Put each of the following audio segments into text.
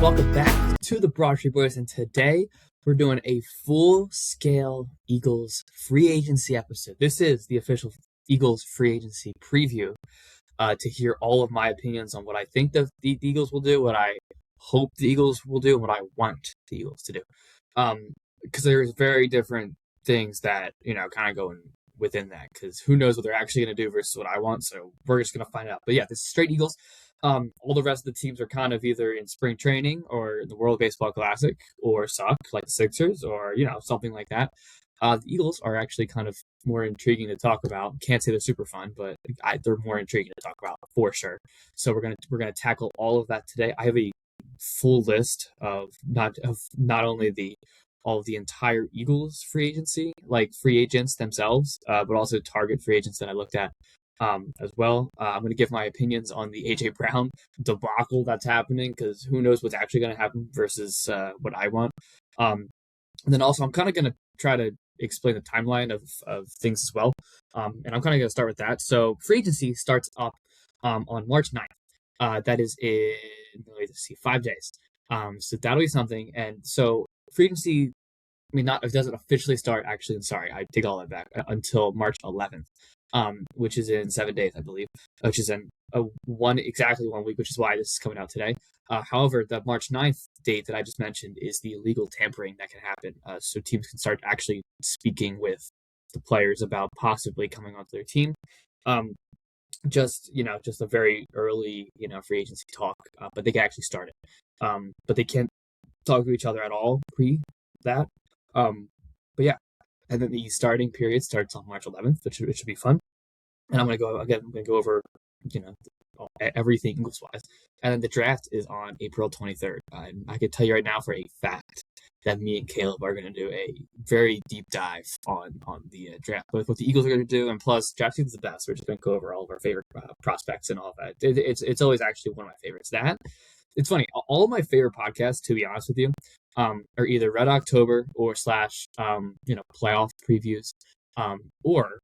welcome back to the Broad Street Boys, and today we're doing a full-scale Eagles free agency episode. This is the official Eagles free agency preview to hear all of my opinions on what I think the Eagles will do, what I hope the Eagles will do, and what I want the Eagles to do. Because there's very different things that, kind of go within that, because who knows what they're actually going to do versus what I want, so we're just going to find out. But yeah, this is straight Eagles. All the rest of the teams are kind of either in spring training or the World Baseball Classic or suck, like the Sixers, or, something like that. The Eagles are actually kind of more intriguing to talk about. Can't say they're super fun, but they're more intriguing to talk about for sure. So we're gonna tackle all of that today. I have a full list of not only all of the entire Eagles free agency, like free agents themselves, but also target free agents that I looked at as well. I'm going to give my opinions on the A.J. Brown debacle that's happening, because who knows what's actually going to happen versus what I want. And then also I'm kind of going to try to explain the timeline of things as well. And I'm kind of going to start with that. So free agency starts up on March 9th. That is in, let's see, 5 days. So that'll be something. And so free agency, it doesn't officially start, actually, I'm sorry, I take all that back, until March 11th. Which is in 7 days, I believe, which is in exactly 1 week, which is why this is coming out today. However, the March 9th date that I just mentioned is the illegal tampering that can happen. So teams can start actually speaking with the players about possibly coming onto their team. Just a very early, free agency talk, but they can actually start it. But they can't talk to each other at all pre that. But yeah. And then the starting period starts on March 11th, which should be fun. And I'm going to go over, everything Eagles-wise. And then the draft is on April 23rd. And I can tell you right now for a fact that me and Caleb are going to do a very deep dive on the draft, both what the Eagles are going to do, and plus draft season is the best. We're just going to go over all of our favorite prospects and all of that. It's always actually one of my favorites. It's funny. All of my favorite podcasts, to be honest with you, are either Red October or / playoff previews, or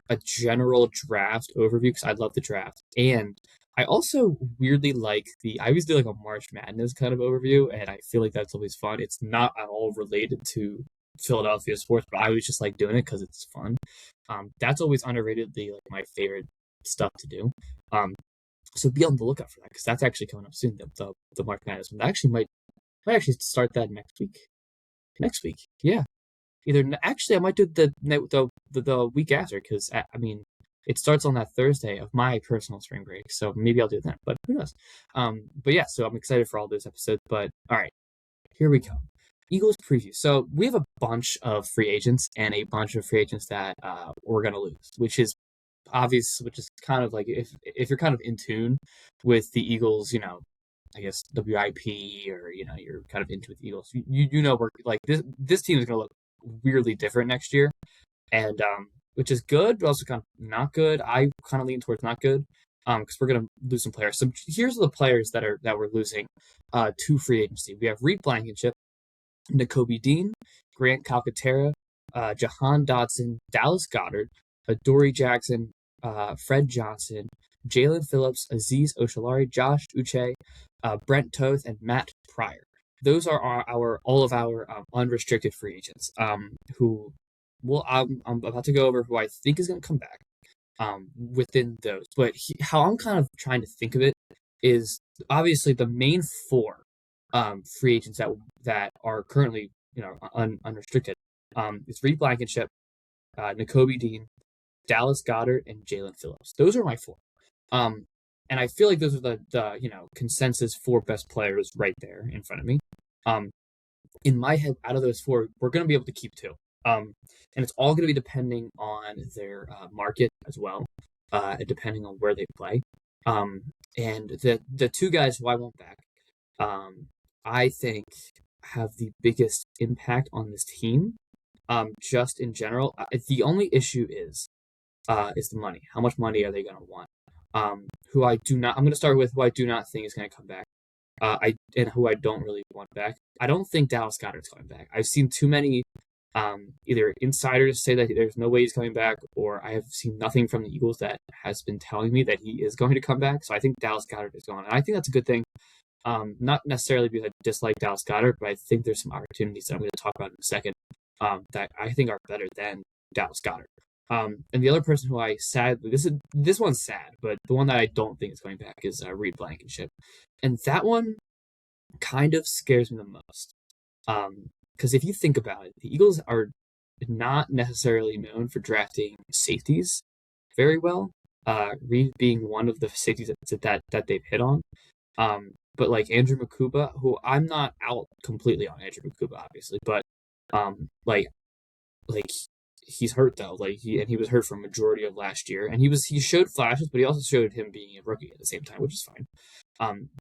a general draft overview, because I love the draft. And I also weirdly like I always do like a March Madness kind of overview, and I feel like that's always fun. It's not at all related to Philadelphia sports, but I always just like doing it because it's fun. That's always underratedly like my favorite stuff to do. So be on the lookout for that, because that's actually coming up soon. The March Madness one actually might actually start that next week. Next week, yeah. I might do the week after, because it starts on that Thursday of my personal spring break, so maybe I'll do that. But who knows? But yeah, so I'm excited for all those episodes. But all right, here we go. Eagles preview. So we have a bunch of free agents and a bunch of free agents that we're gonna lose, which is obvious. Which is kind of like if you're kind of in tune with the Eagles, I guess WIP, or you're kind of into the Eagles. We're like this team is going to look weirdly different next year, and which is good, but also kind of not good. I kind of lean towards not good, because we're going to lose some players. So here's the players that we're losing to free agency. We have Reed Blankenship, Nakobe Dean, Grant Calcaterra, Jahan Dotson, Dallas Goedert, Adoree Jackson, Fred Johnson, Jalen Phillips, Azeez Ojulari, Josh Uche, Brent Toth, and Matt Pryor. Those are all of our unrestricted free agents. I'm about to go over who I think is going to come back within those. But how I'm kind of trying to think of it is obviously the main four free agents that are currently unrestricted. It's Reed Blankenship, Nakobe Dean, Dallas Goedert, and Jalen Phillips. Those are my four. And I feel like those are the consensus four best players right there in front of me. In my head, out of those four, we're going to be able to keep two. And it's all going to be depending on their market as well, depending on where they play. And the two guys who I want back, I think have the biggest impact on this team, just in general. The only issue is the money. How much money are they going to want? I'm going to start with who I do not think is going to come back. And who I don't really want back. I don't think Dallas Goedert's coming back. I've seen too many either insiders say that there's no way he's coming back, or I have seen nothing from the Eagles that has been telling me that he is going to come back. So I think Dallas Goedert is gone. And I think that's a good thing. Not necessarily because I dislike Dallas Goedert, but I think there's some opportunities that I'm going to talk about in a second that I think are better than Dallas Goedert. And the other person who I sadly this one's sad, but the one that I don't think is coming back is Reed Blankenship, and that one kind of scares me the most. Because if you think about it, the Eagles are not necessarily known for drafting safeties very well. Reed being one of the safeties that they've hit on. But like Andrew Makuba, who I'm not out completely on Andrew Makuba, obviously, but like he's hurt though. He was hurt for a majority of last year, and he showed flashes, but he also showed him being a rookie at the same time, which is fine.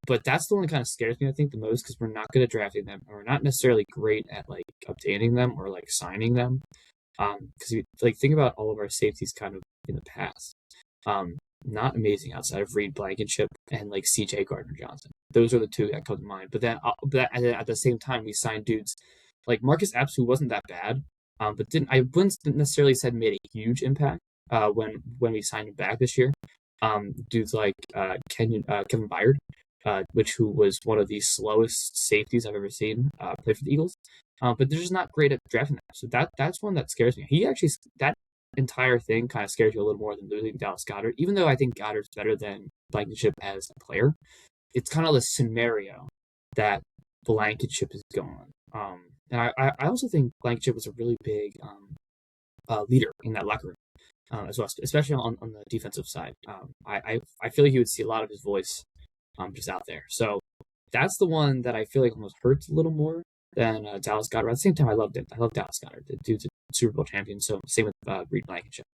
But that's the one that kind of scares me, I think, the most because we're not good at drafting them, and we're not necessarily great at like obtaining them or like signing them. Because you like think about all of our safeties kind of in the past. Not amazing outside of Reed Blankenship and like C.J. Gardner-Johnson. Those are the two that come to mind. But then, at the same time, we signed dudes like Marcus Epps, who wasn't that bad, but wouldn't necessarily said made a huge impact when we signed him back this year. Dudes like Kevin Byard, who was one of the slowest safeties I've ever seen play for the Eagles. But they're just not great at drafting them. So that's one that scares me. That entire thing kind of scares you a little more than losing Dallas Goedert, even though I think Goddard's better than Blankenship as a player. It's kind of the scenario that Blankenship is going on. And I also think Blankenship was a really big leader in that locker room as well, especially on the defensive side. I feel like you would see a lot of his voice just out there. So that's the one that I feel like almost hurts a little more than Dallas Goedert. At the same time, I loved it. I love Dallas Goedert. The dude's a Super Bowl champion. So same with Reed Blankenship.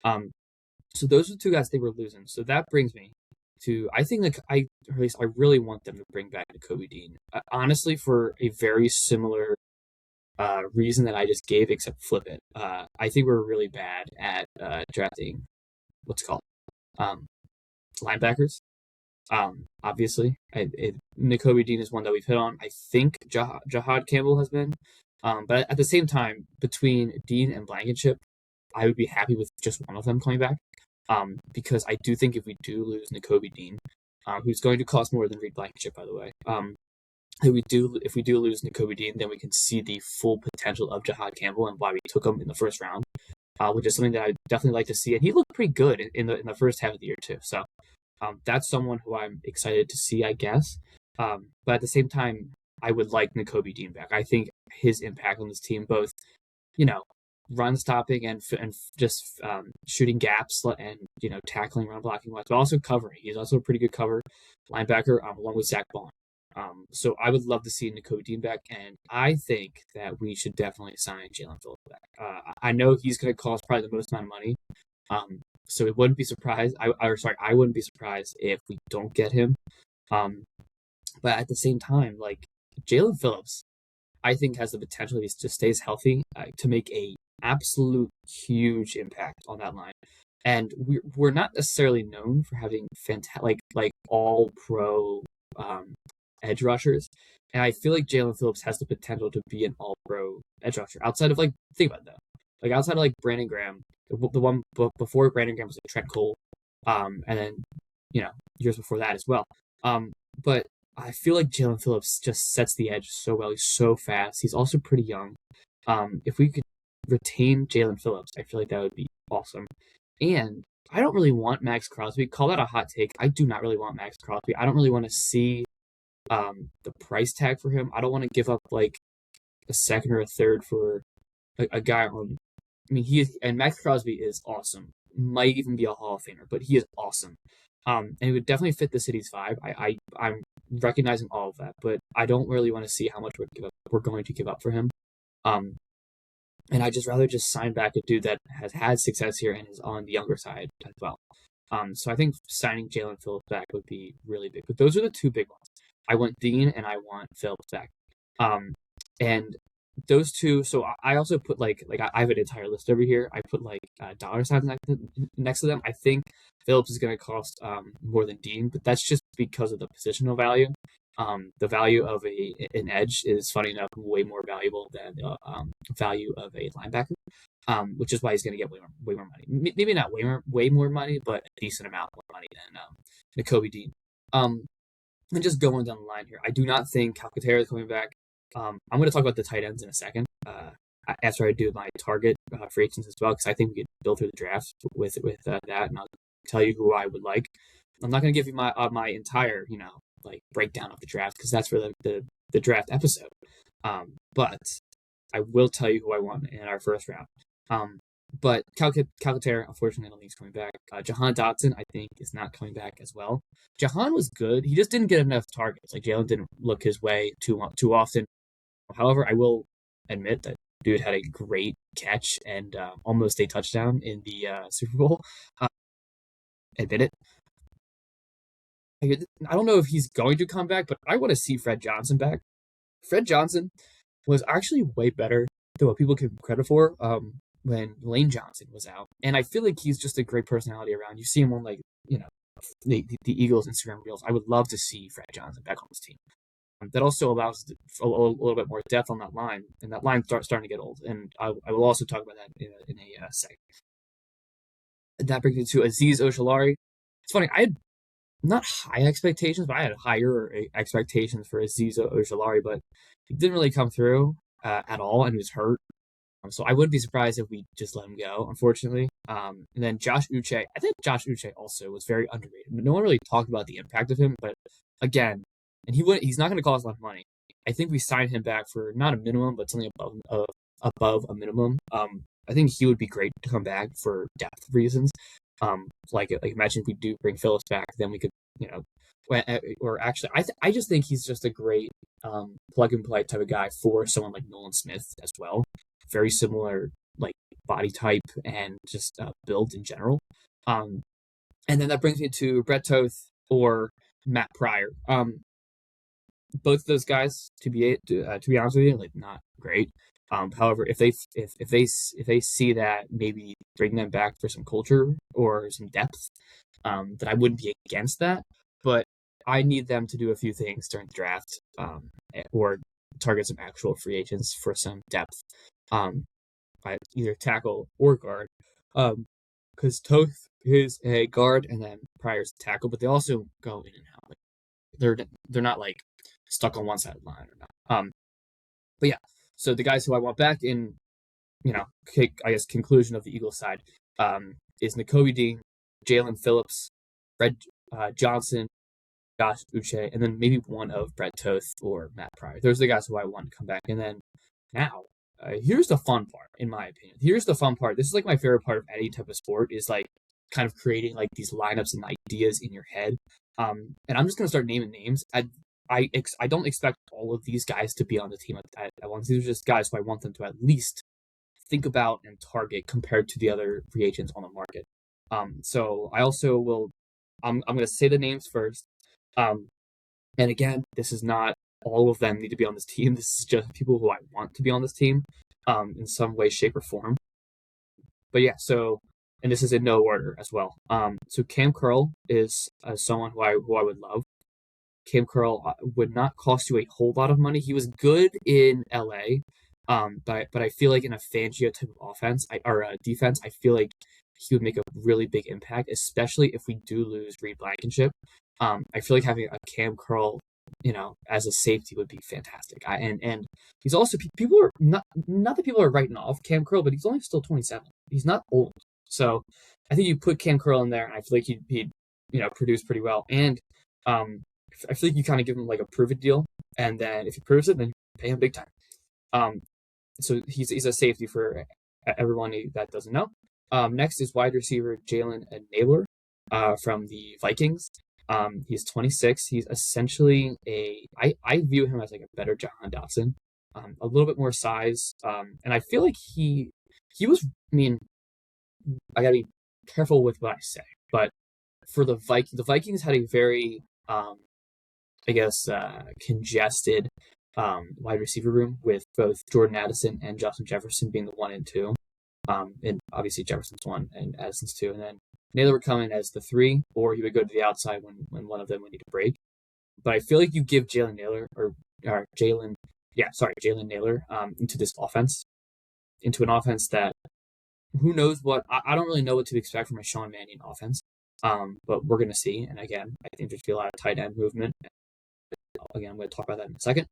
So those are the two guys they were losing. So that brings me to I think like I really want them to bring back Nakobe Dean. Honestly, for a very similar reason that I just gave, except flip it. I think we're really bad at drafting what's it called linebackers. Obviously, Nakobe Dean is one that we've hit on. I think Jahad Campbell has been. But at the same time, between Dean and Blankenship, I would be happy with just one of them coming back. Because I do think if we do lose Nakobe Dean, who's going to cost more than Reed Blankenship, by the way, if we do lose Nakobe Dean, then we can see the full potential of Jahad Campbell and why we took him in the first round, which is something that I'd definitely like to see. And he looked pretty good in the first half of the year too. So that's someone who I'm excited to see, I guess. But at the same time, I would like Nakobe Dean back. I think his impact on this team, both, run stopping and just shooting gaps and, tackling, run blocking, but also covering. He's also a pretty good cover linebacker along with Zach Bond. So I would love to see Nakobe Dean back, and I think that we should definitely sign Jalen Phillips back. I know he's going to cost probably the most amount of money. So it wouldn't be surprised. I wouldn't be surprised if we don't get him. But at the same time, like Jalen Phillips, I think has the potential, if he just stays healthy, to make a absolute huge impact on that line. And we're not necessarily known for having fantastic, like all pro edge rushers. And I feel like Jalen Phillips has the potential to be an all pro edge rusher outside of think about that. Like outside of Brandon Graham, the one before Brandon Graham was Trent Cole, and then years before that as well. But I feel like Jalen Phillips just sets the edge so well. He's so fast. He's also pretty young. If we could retain Jalen Phillips, I feel like that would be awesome. And I don't really want Max Crosby. Call that a hot take. I do not really want Max Crosby. I don't really want to see the price tag for him. I don't want to give up a second or a third for a guy on. I mean, and Max Crosby is awesome. Might even be a Hall of Famer, but he is awesome. And he would definitely fit the city's vibe. I'm recognizing all of that, but I don't really want to see how much we're going to give up for him. And I just rather sign back a dude that has had success here and is on the younger side as well. So I think signing Jalen Phillips back would be really big. But those are the two big ones. I want Dean and I want Phillips back. And those two. So I also put I have an entire list over here. I put dollar signs next to them. I think Phillips is going to cost more than Dean, but that's just because of the positional value. The value of an edge is, funny enough, way more valuable than the value of a linebacker, which is why he's going to get way more money. Maybe not way more money, but a decent amount more money than Nakobe Dean. And just going down the line here, I do not think Calcaterra is coming back. I'm going to talk about the tight ends in a second. After I do my target free agents as well, because I think we could build through the draft with that, and I'll tell you who I would like. I'm not going to give you my entire like breakdown of the draft because that's for the draft episode. But I will tell you who I want in our first round. But Calcaterra, unfortunately, I don't think he's coming back. Jahan Dotson, I think, is not coming back as well. Jahan was good. He just didn't get enough targets. Like, Jalen didn't look his way too often. However, I will admit that dude had a great catch and almost a touchdown in the Super Bowl. Admit it. I don't know if he's going to come back, but I want to see Fred Johnson back. Fred Johnson was actually way better than what people give him credit for when Lane Johnson was out. And I feel like he's just a great personality around. You see him on, like, the Eagles Instagram reels. I would love to see Fred Johnson back on this team. That also allows a little bit more depth on that line, and that line starting to get old. And I will also talk about that in a second. And that brings me to Azeez Ojulari. It's funny, I had not high expectations, but I had higher expectations for Azeez Ojulari, but he didn't really come through at all, and he was hurt. So I wouldn't be surprised if we just let him go, unfortunately. And then Josh Uche. I think Josh Uche also was very underrated. No one really talked about the impact of him, but again, and he's not going to cost a lot of money. I think we signed him back for not a minimum, but something above a minimum. I think he would be great to come back for depth reasons. Like imagine if we do bring Phillips back, then we could, or actually, I just think he's just a great plug and play type of guy for someone like Nolan Smith as well. Very similar, like, body type and just build in general. And then that brings me to Brett Toth or Matt Pryor. Both of those guys, to be honest with you, like, not great. However, if they see that maybe bring them back for some culture or some depth, then I wouldn't be against that. But I need them to do a few things during the draft, or target some actual free agents for some depth, either tackle or guard. Because Toth is a guard and then Pryor's a tackle, but they also go in and out. Like, they're not like stuck on one side of the line or not. But yeah, so the guys who I want back in, I guess conclusion of the Eagles side, is Nakobe Dean, Jalen Phillips, Fred Johnson, Josh Uche, and then maybe one of Brett Toth or Matt Pryor. Those are the guys who I want to come back. And then now, here's the fun part, in my opinion. Here's the fun part. This is like my favorite part of any type of sport, is like kind of creating like these lineups and ideas in your head. And I'm just gonna start naming names. I don't expect all of these guys to be on the team at once. These are just guys who I want them to at least think about and target compared to the other free agents on the market. So I also will. I'm going to say the names first. And again, this is not all of them need to be on this team. This is just people who I want to be on this team, in some way, shape, or form. But yeah, and this is in no order as well. So Cam Curl is someone who I would love. Cam Curl would not cost you a whole lot of money. He was good in LA, but I feel like in a Fangio type of offense or defense, I feel like he would make a really big impact, especially if we do lose Reed Blankenship. I feel like having a Cam Curl, as a safety would be fantastic. And he's also, people are not that people are writing off Cam Curl, but he's only still 27. He's not old, so I think you put Cam Curl in there, and I feel like he'd produce pretty well. And I feel like you kind of give him like a prove it deal, and then if he proves it, then you pay him big time. So he's a safety for everyone that doesn't know. Next is wide receiver Jalen Naylor from the Vikings. He's 26. He's essentially I view him as like a better Jahan Dotson, a little bit more size, and I feel like he was. I mean, I gotta be careful with what I say, but for the Vikings had a very congested wide receiver room with both Jordan Addison and Justin Jefferson being the 1 and 2. And obviously Jefferson's 1 and Addison's 2. And then Naylor would come in as the 3, or he would go to the outside when one of them would need a break. But I feel like you give Jalen Naylor into this offense, into an offense that who knows what I don't really know what to expect from a Sean Mannion offense. But we're gonna see. And again, I think there's be a lot of tight end movement. again, I'm going to talk about that in a second.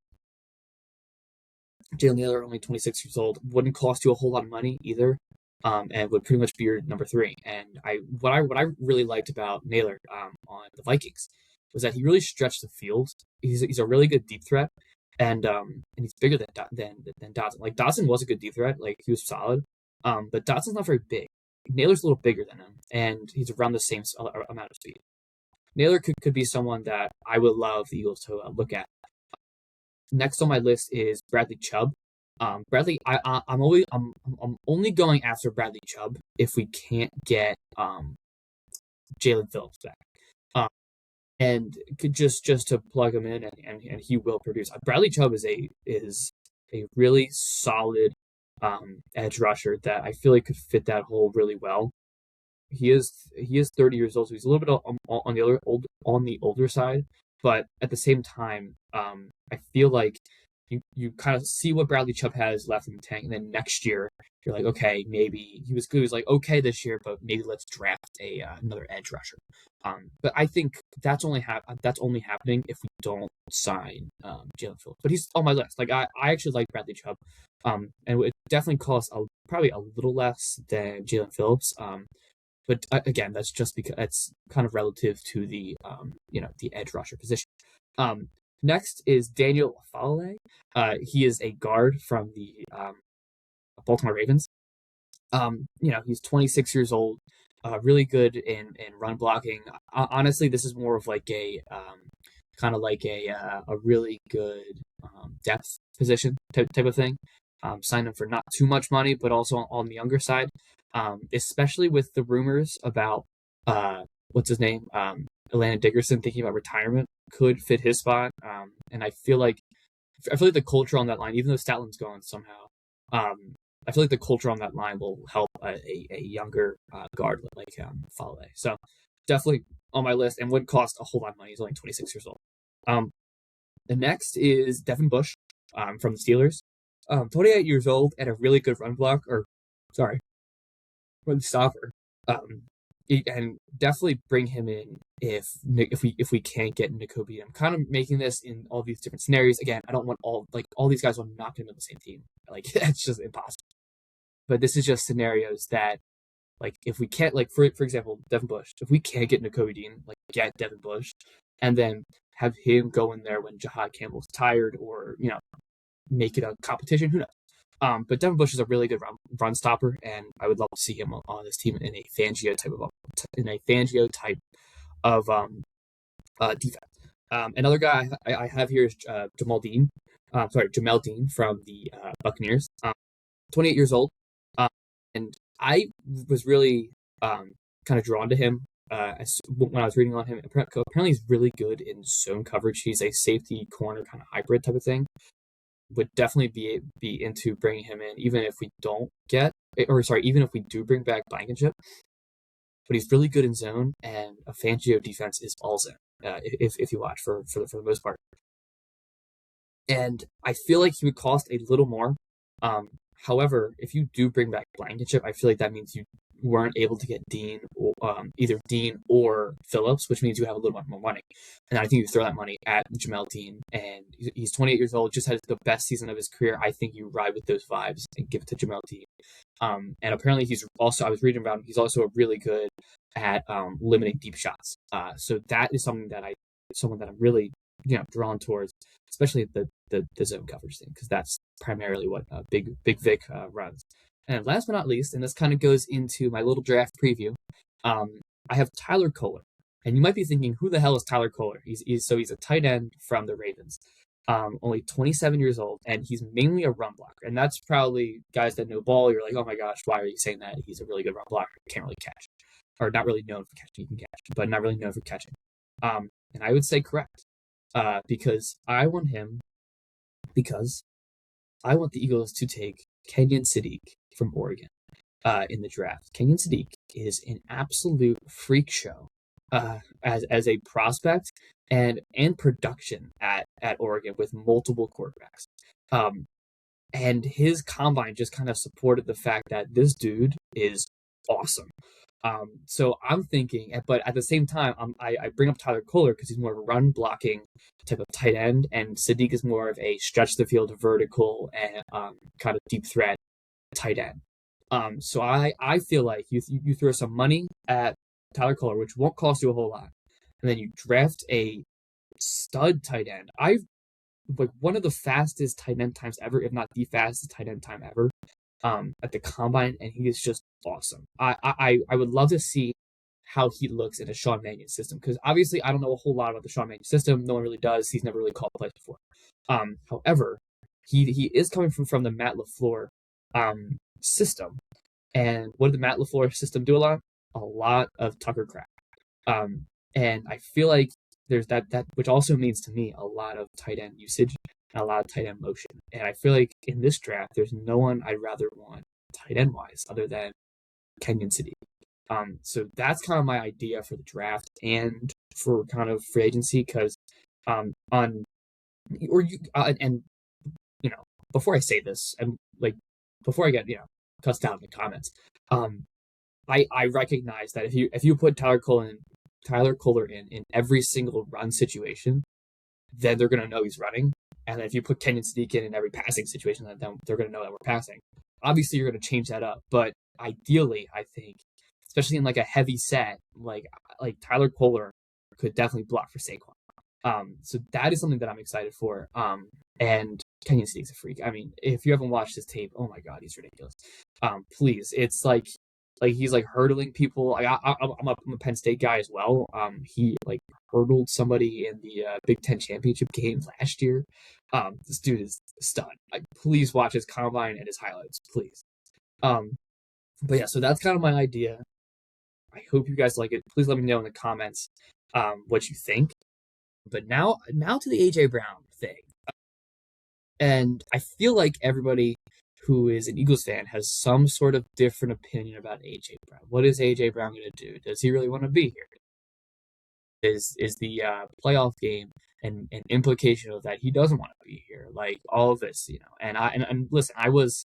Jalen Naylor, only 26 years old, wouldn't cost you a whole lot of money either, and would pretty much be your number three. And what I really liked about Naylor on the Vikings was that he really stretched the field. He's a really good deep threat, and he's bigger than Dotson. Like Dotson was a good deep threat, like he was solid, but Dotson's not very big. Naylor's a little bigger than him, and he's around the same amount of speed. Naylor could be someone that I would love the Eagles to look at. Next on my list is Bradley Chubb. Bradley, I'm only going after Bradley Chubb if we can't get Jalen Phillips back, and just to plug him in, and he will produce. Bradley Chubb is a really solid edge rusher that I feel like could fit that hole really well. He is 30 years old, so he's a little bit on the older side, but at the same time, I feel like you kind of see what Bradley Chubb has left in the tank, and then next year you're like, okay, maybe he was good. He was like okay this year, but maybe let's draft another edge rusher. But I think that's only happening if we don't sign Jalen Phillips. But he's on my list. Like I actually like Bradley Chubb, and it would definitely cost probably a little less than Jalen Phillips. But again, that's just because it's kind of relative to the the edge rusher position. Next is Daniel Afalale. He is a guard from the Baltimore Ravens. He's 26 years old, really good in run blocking. Honestly, this is more of like a kind of like a really good depth position type of thing. Signed him for not too much money, but also on the younger side. Especially with the rumors about what's his name, Atlanta Dickerson thinking about retirement could fit his spot. And I feel like the culture on that line, even though Statlin's gone somehow, I feel like the culture on that line will help a younger guard like Fale. So definitely on my list and wouldn't cost a whole lot of money. He's only 26 years old. The next is Devin Bush from the Steelers. 28 years old and a really good run stopper. And definitely bring him in if we can't get N'Kobe. I'm kind of making this in all these different scenarios. Again, I don't want all these guys will not get on the same team. Like that's just impossible. But this is just scenarios that, like, if we can't, like for example, Devin Bush, if we can't get N'Kobe Dean, like get Devin Bush, and then have him go in there when Jahad Campbell's tired, or make it a competition. Who knows? But Devin Bush is a really good run stopper, and I would love to see him on this team in a Fangio type of defense. Another guy I have here is Jamel Dean from the Buccaneers. 28 years old, and I was really kind of drawn to him when I was reading on him. Apparently, he's really good in zone coverage. He's a safety corner kind of hybrid type of thing. Would definitely be into bringing him in, even if we do bring back Blankenship. But he's really good in zone, and a Fangio defense is all zone. If you watch for the most part, and I feel like he would cost a little more. However, if you do bring back Blankenship, I feel like that means you weren't able to get either Dean or Phillips, which means you have a little bit more money. And I think you throw that money at Jamel Dean, and he's 28 years old, just had the best season of his career. I think you ride with those vibes and give it to Jamel Dean. And apparently I was reading about him, he's also really good at limiting deep shots. So that is someone that I'm really drawn towards, especially the zone coverage thing, because that's primarily what Big Vic runs. And last but not least, and this kind of goes into my little draft preview, I have Tyler Kohler. And you might be thinking, who the hell is Tyler Kohler? He's a tight end from the Ravens, only 27 years old, and he's mainly a run blocker. And that's probably guys that know ball. You're like, oh my gosh, why are you saying that? He's a really good run blocker. Can't really catch, or not really known for catching. He can catch, but not really known for catching. And I would say correct, because I want him, because I want the Eagles to take Kenyon Sadiq from Oregon in the draft. Kenyon Sadiq is an absolute freak show as a prospect and production at Oregon with multiple quarterbacks. And his combine just kind of supported the fact that this dude is awesome. So I'm thinking, but at the same time, I bring up Tyler Kohler because he's more of a run blocking type of tight end, and Sadiq is more of a stretch the field vertical and kind of deep threat tight end. So I feel like you throw some money at Tyler Kohler, which won't cost you a whole lot, and then you draft a stud tight end. I've like one of the fastest tight end times ever, if not the fastest tight end time ever, at the combine, and he is just awesome. I would love to see how he looks in a Sean Mannion system, because obviously I don't know a whole lot about the Sean Mannion system. No one really does. He's never really called plays before. However, he is coming from the Matt LaFleur system, and what did the Matt LaFleur system do a lot? A lot of Tucker crack. And I feel like there's that which also means to me a lot of tight end usage and a lot of tight end motion. And I feel like in this draft, there's no one I'd rather want tight end wise other than Kenyon City. So that's kind of my idea for the draft and for kind of free agency, because on or you and you know, before I say this, and like before I get cussed down in the comments, I recognize that if you put Tyler Kohler in every single run situation, then they're gonna know he's running. And if you put Kenyon Sadiq in every passing situation, then they're gonna know that we're passing. Obviously, you're gonna change that up, but ideally, I think, especially in like a heavy set, like Tyler Kohler could definitely block for Saquon. So that is something that I'm excited for. And Kenyon Sadiq's a freak. I mean, if you haven't watched his tape, oh my god, he's ridiculous. Please, it's like he's like hurdling people. I'm a Penn State guy as well. He like hurdled somebody in the Big Ten championship game last year. This dude is a stud. Like, please watch his combine and his highlights, please. But yeah, so that's kind of my idea. I hope you guys like it. Please let me know in the comments what you think. But now to the AJ Brown thing. And I feel like everybody who is an Eagles fan has some sort of different opinion about AJ Brown. What is AJ Brown going to do? Does he really want to be here? Is the playoff game and an implication of that he doesn't want to be here? Like all of this, And listen, I was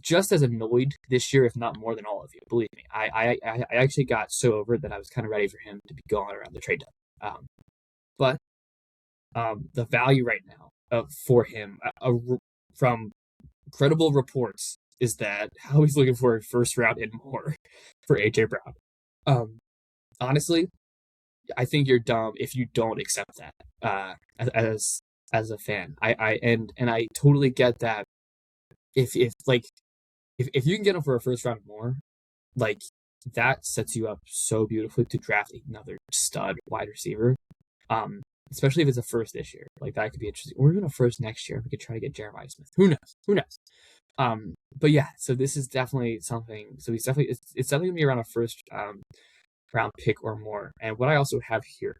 just as annoyed this year, if not more than all of you. Believe me, I actually got so over it that I was kind of ready for him to be gone around the trade deadline. But the value right now for him from credible reports is that how he's looking for a first round and more for AJ Brown. Honestly, I think you're dumb if you don't accept that as a fan. I totally get that. If you can get him for a first round more, like that sets you up so beautifully to draft another stud wide receiver. Especially if it's a first this year, like that could be interesting. Or even a first next year, we could try to get Jeremiah Smith. Who knows? But yeah, so this is definitely something. So it's definitely gonna be around a first round pick or more. And what I also have here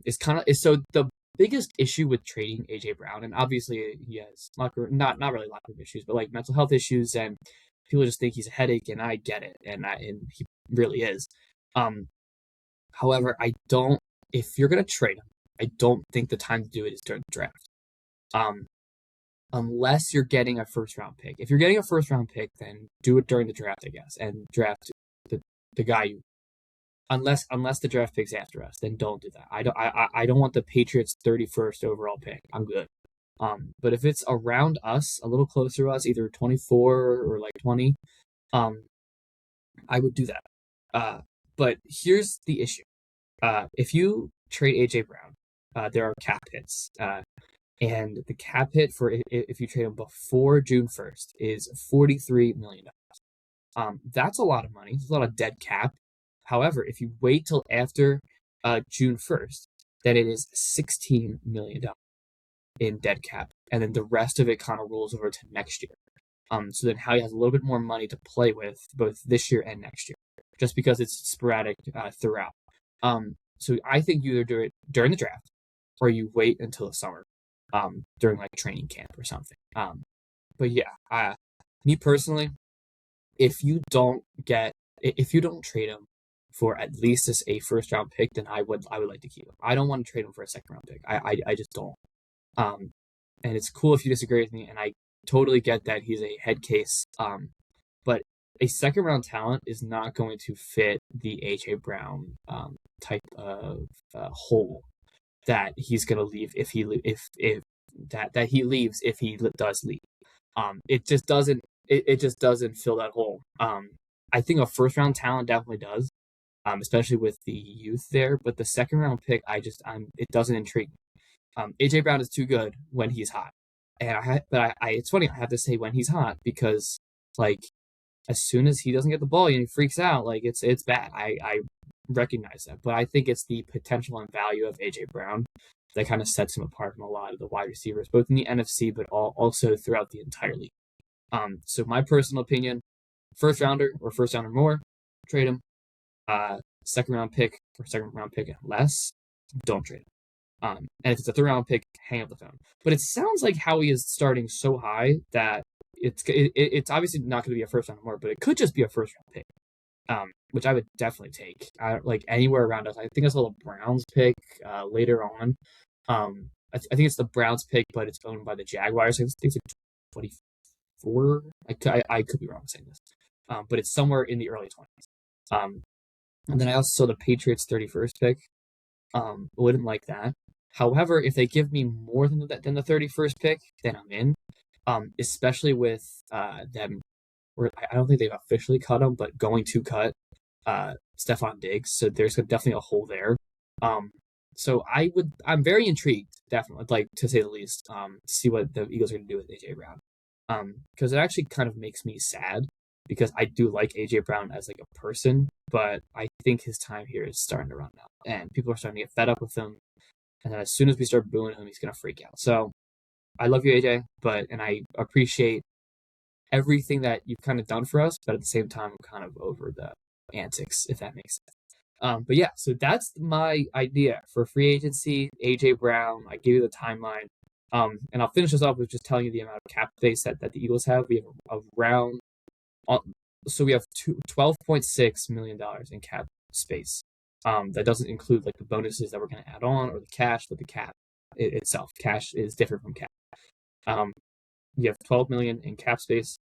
is so the biggest issue with trading AJ Brown, and obviously he has not really locker room issues, but like mental health issues, and people just think he's a headache, and I get it, and he really is. However, I don't. If you're gonna trade him, I don't think the time to do it is during the draft. Unless you're getting a first round pick. If you're getting a first round pick, then do it during the draft, I guess, and draft the guy you. Unless the draft pick's after us, then don't do that. I don't want the Patriots 31st overall pick. I'm good. But if it's around us, a little closer to us, either 24 or like 20, I would do that. But here's the issue. If you trade AJ Brown, there are cap hits. And the cap hit for if you trade him before June 1st is $43 million. That's a lot of money. It's a lot of dead cap. However, if you wait till after June 1st, then it is $16 million in dead cap. And then the rest of it kind of rolls over to next year. So then Howie has a little bit more money to play with both this year and next year, just because it's sporadic throughout. So I think you either do it during the draft or you wait until the summer during like training camp or something. But yeah, me personally, if you don't trade him for at least a first round pick, then I would like to keep him. I don't want to trade him for a second round pick. I just don't. And it's cool if you disagree with me, and I totally get that he's a head case. But a second round talent is not going to fit the AJ Brown type of hole that he's going to leave if that he leaves if he does leave. It just doesn't it just doesn't fill that hole. I think a first round talent definitely does, especially with the youth there. But the second round pick, it doesn't intrigue me. AJ Brown is too good when he's hot, and it's funny I have to say when he's hot because like as soon as he doesn't get the ball and he freaks out, like it's bad. I recognize that, but I think it's the potential and value of AJ Brown that kind of sets him apart from a lot of the wide receivers, both in the NFC but also throughout the entire league. So my personal opinion, first rounder or first rounder more, trade him. Second round pick or second round pick and less, don't trade him. And if it's a third round pick, hang up the phone. But it sounds like Howie is starting so high that it's obviously not going to be a first round more, but it could just be a first round pick, which I would definitely take. Like anywhere around us. I think I saw the Browns pick later on. I think it's the Browns pick, but it's owned by the Jaguars. I think it's like 24. I could be wrong saying this, but it's somewhere in the early 20s. And then I also saw the Patriots 31st pick. Wouldn't like that. However, if they give me more than the 31st pick, then I'm in. Especially with them, I don't think they've officially cut him, but going to cut Stephon Diggs, so there's definitely a hole there. So I'm very intrigued, definitely, like to say the least, to see what the Eagles are going to do with AJ Brown, because it actually kind of makes me sad because I do like AJ Brown as like a person, but I think his time here is starting to run out, and people are starting to get fed up with him. And then as soon as we start booing him, he's going to freak out. So I love you, AJ, and I appreciate everything that you've kind of done for us, but at the same time, I'm kind of over the antics, if that makes sense. But yeah, so that's my idea for free agency, AJ Brown. I gave you the timeline. And I'll finish this off with just telling you the amount of cap space that the Eagles have. We have around, so we have $12.6 million in cap space. That doesn't include like the bonuses that we're going to add on or the cash, but the cap itself. Cash is different from cap. You have 12 million in cap space.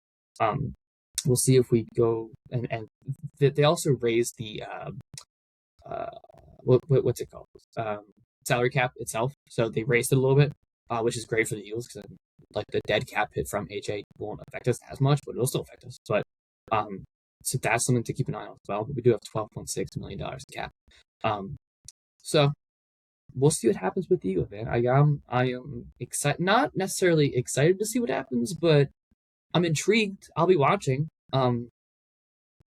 We'll see if we go and they also raised the what's it called, salary cap itself. So they raised it a little bit, which is great for the Eagles because like the dead cap hit from AJ won't affect us as much, but it'll still affect us. But so that's something to keep an eye on as well. But we do have $12.6 million in cap. So we'll see what happens with the Eagles, man. I am excited, not necessarily excited to see what happens, but I'm intrigued. I'll be watching.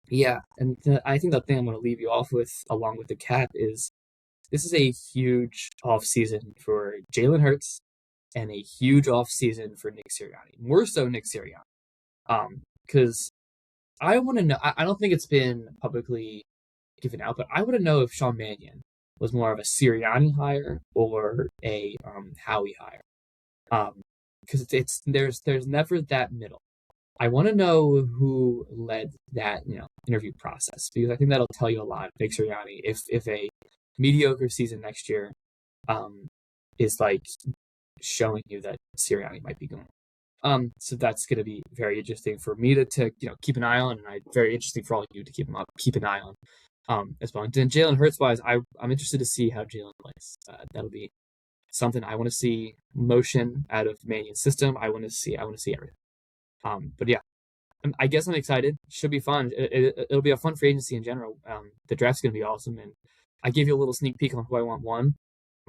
Yeah, and I think the thing I'm going to leave you off with, along with the cap, is this is a huge offseason for Jalen Hurts and a huge offseason for Nick Sirianni. More so Nick Sirianni. Because I want to know, I don't think it's been publicly given out, but I want to know if Sean Mannion was more of a Sirianni hire or a Howie hire. Because there's never that middle. I want to know who led that interview process, because I think that'll tell you a lot. Nick Sirianni, if a mediocre season next year is like showing you that Sirianni might be going. So that's going to be very interesting for me to keep an eye on, and very interesting for all of you to keep an eye on as well. And then Jalen Hurts wise, I'm interested to see how Jalen plays. That'll be something I want to see motion out of Mannion's system. I want to see everything. But yeah, I guess I'm excited. Should be fun. It'll be a fun free agency in general. The draft's going to be awesome, and I gave you a little sneak peek on who I want one,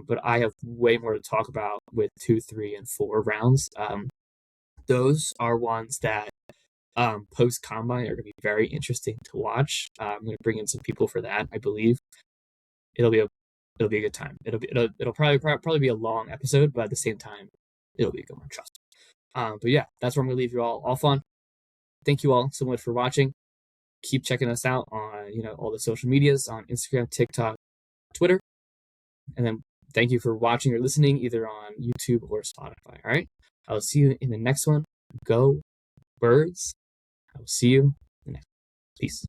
but I have way more to talk about with 2, 3, and 4 rounds. Those are ones that post combine are going to be very interesting to watch. I'm going to bring in some people for that. I believe it'll be a good time. It'll probably be a long episode, but at the same time, it'll be a good one. Trust me. But yeah, that's where I'm going to leave you all fun. Thank you all so much for watching. Keep checking us out on all the social medias on Instagram, TikTok, Twitter, and then thank you for watching or listening either on YouTube or Spotify. All right, I will see you in the next one. Go Birds! I will see you in the next one. Peace.